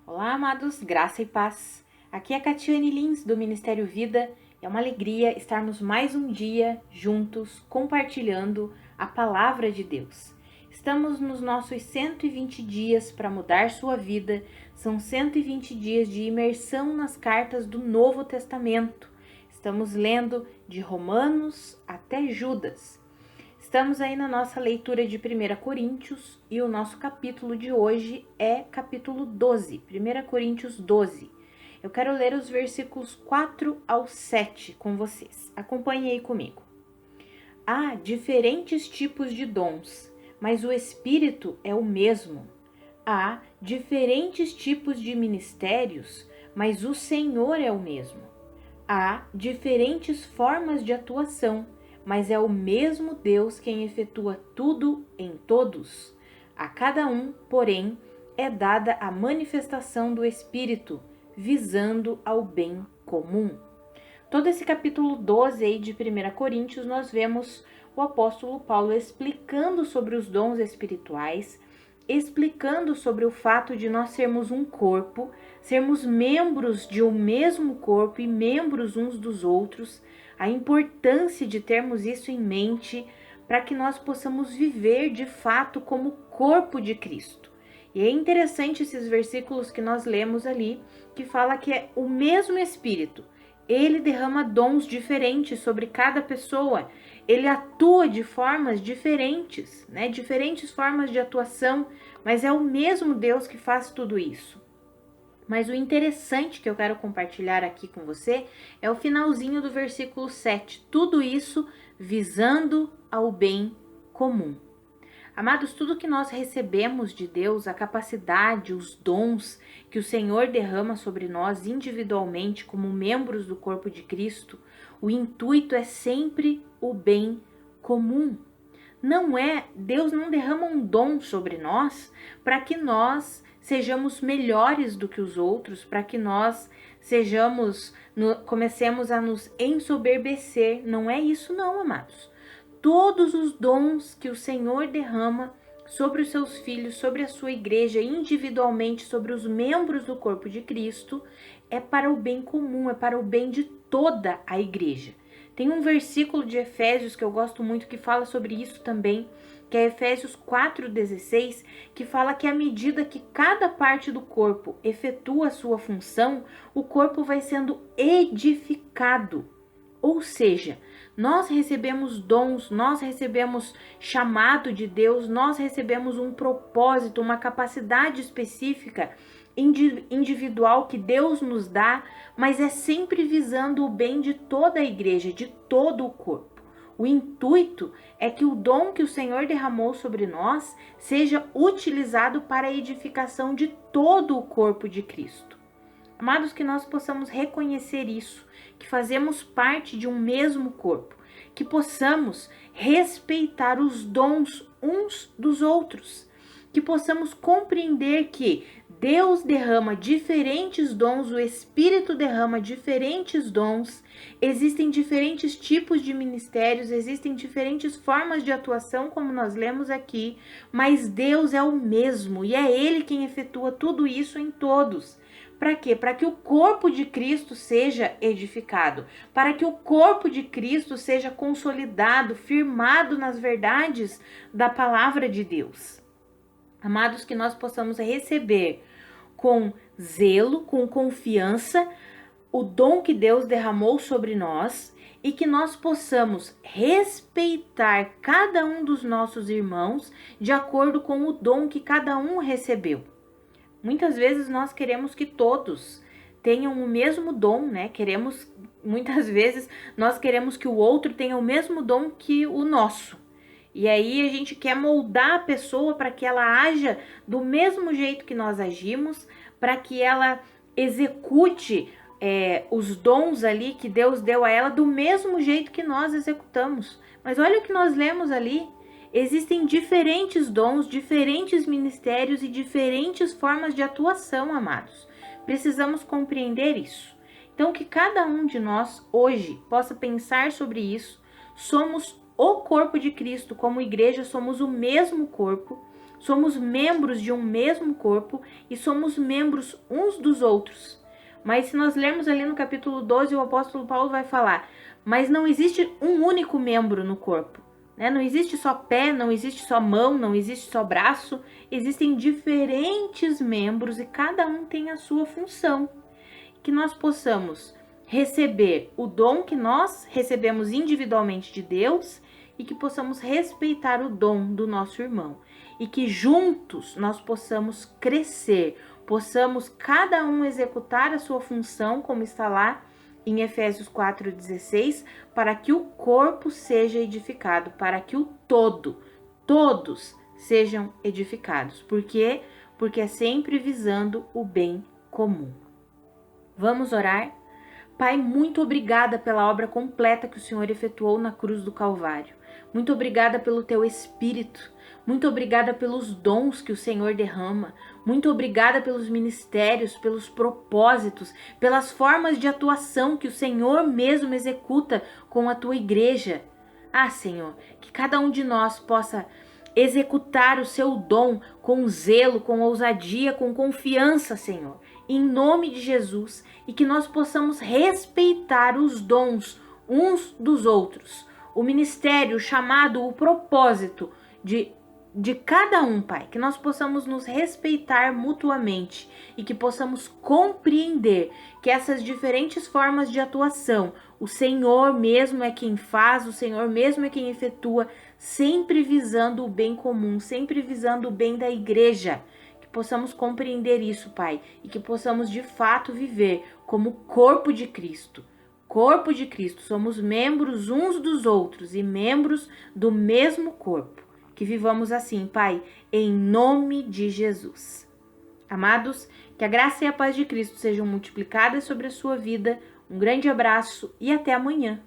Olá, amados, graça e paz. Aqui é a Catiane Lins, do Ministério Vida. É uma alegria estarmos mais um dia juntos, compartilhando a palavra de Deus. Estamos nos nossos 120 dias para mudar sua vida. São 120 dias de imersão nas cartas do Novo Testamento. Estamos lendo de Romanos até Judas. Estamos aí na nossa leitura de 1 Coríntios e o nosso capítulo de hoje é capítulo 12, 1 Coríntios 12. Eu quero ler os versículos 4 ao 7 com vocês. Acompanhe aí comigo. Há diferentes tipos de dons, mas o Espírito é o mesmo. Há diferentes tipos de ministérios, mas o Senhor é o mesmo. Há diferentes formas de atuação, mas é o mesmo Deus quem efetua tudo em todos. A cada um, porém, é dada a manifestação do Espírito, visando ao bem comum. Todo esse capítulo 12 aí de 1 Coríntios, nós vemos o apóstolo Paulo explicando sobre os dons espirituais, explicando sobre o fato de nós sermos um corpo, sermos membros de um mesmo corpo e membros uns dos outros, a importância de termos isso em mente para que nós possamos viver de fato como corpo de Cristo. E é interessante esses versículos que nós lemos ali, que fala que é o mesmo Espírito. Ele derrama dons diferentes sobre cada pessoa. Ele atua de formas diferentes, né? Diferentes formas de atuação, mas é o mesmo Deus que faz tudo isso. Mas o interessante que eu quero compartilhar aqui com você é o finalzinho do versículo 7. Tudo isso visando ao bem comum. Amados, tudo que nós recebemos de Deus, a capacidade, os dons que o Senhor derrama sobre nós individualmente como membros do corpo de Cristo, o intuito é sempre o bem comum. Deus não derrama um dom sobre nós para que nós sejamos melhores do que os outros, para que nós comecemos a nos ensoberbecer. Não é isso não, amados. Todos os dons que o Senhor derrama sobre os seus filhos, sobre a sua igreja, individualmente, sobre os membros do corpo de Cristo, é para o bem comum, é para o bem de toda a igreja. Tem um versículo de Efésios que eu gosto muito que fala sobre isso também, que é Efésios 4,16, que fala que à medida que cada parte do corpo efetua a sua função, o corpo vai sendo edificado. Ou seja, nós recebemos dons, nós recebemos chamado de Deus, nós recebemos um propósito, uma capacidade específica, individual que Deus nos dá, mas é sempre visando o bem de toda a igreja, de todo o corpo. O intuito é que o dom que o Senhor derramou sobre nós seja utilizado para a edificação de todo o corpo de Cristo. Amados, que nós possamos reconhecer isso, que fazemos parte de um mesmo corpo, que possamos respeitar os dons uns dos outros, que possamos compreender que Deus derrama diferentes dons, o Espírito derrama diferentes dons, existem diferentes tipos de ministérios, existem diferentes formas de atuação, como nós lemos aqui, mas Deus é o mesmo e é Ele quem efetua tudo isso em todos. Para quê? Para que o corpo de Cristo seja edificado, para que o corpo de Cristo seja consolidado, firmado nas verdades da palavra de Deus. Amados, que nós possamos receber com zelo, com confiança, o dom que Deus derramou sobre nós e que nós possamos respeitar cada um dos nossos irmãos de acordo com o dom que cada um recebeu. Muitas vezes nós queremos que todos tenham o mesmo dom, né? Muitas vezes nós queremos que o outro tenha o mesmo dom que o nosso. E aí a gente quer moldar a pessoa para que ela haja do mesmo jeito que nós agimos, para que ela execute os dons ali que Deus deu a ela do mesmo jeito que nós executamos. Mas olha o que nós lemos ali. Existem diferentes dons, diferentes ministérios e diferentes formas de atuação, amados. Precisamos compreender isso. Então, que cada um de nós hoje possa pensar sobre isso. Somos o corpo de Cristo, como igreja somos o mesmo corpo. somos membros de um mesmo corpo e somos membros uns dos outros. Mas se nós lermos ali no capítulo 12, o apóstolo Paulo vai falar, mas não existe um único membro no corpo, né? Não existe só pé, não existe só mão, não existe só braço, existem diferentes membros e cada um tem a sua função. Que nós possamos receber o dom que nós recebemos individualmente de Deus e que possamos respeitar o dom do nosso irmão. E que juntos nós possamos crescer, possamos cada um executar a sua função, como está lá em Efésios 4,16, para que o corpo seja edificado, para que o todos sejam edificados. Por quê? Porque é sempre visando o bem comum. Vamos orar? Pai, muito obrigada pela obra completa que o Senhor efetuou na cruz do Calvário. Muito obrigada pelo teu Espírito. Muito obrigada pelos dons que o Senhor derrama. Muito obrigada pelos ministérios, pelos propósitos, pelas formas de atuação que o Senhor mesmo executa com a tua igreja. Ah, Senhor, que cada um de nós possa executar o seu dom com zelo, com ousadia, com confiança, Senhor, em nome de Jesus, e que nós possamos respeitar os dons uns dos outros, o ministério, o chamado, o propósito de cada um, Pai, que nós possamos nos respeitar mutuamente e que possamos compreender que essas diferentes formas de atuação, o Senhor mesmo é quem faz, o Senhor mesmo é quem efetua, sempre visando o bem comum, sempre visando o bem da igreja. Que possamos compreender isso, Pai, e que possamos de fato viver como corpo de Cristo. Corpo de Cristo, somos membros uns dos outros e membros do mesmo corpo. Que vivamos assim, Pai, em nome de Jesus. Amados, que a graça e a paz de Cristo sejam multiplicadas sobre a sua vida. Um grande abraço e até amanhã.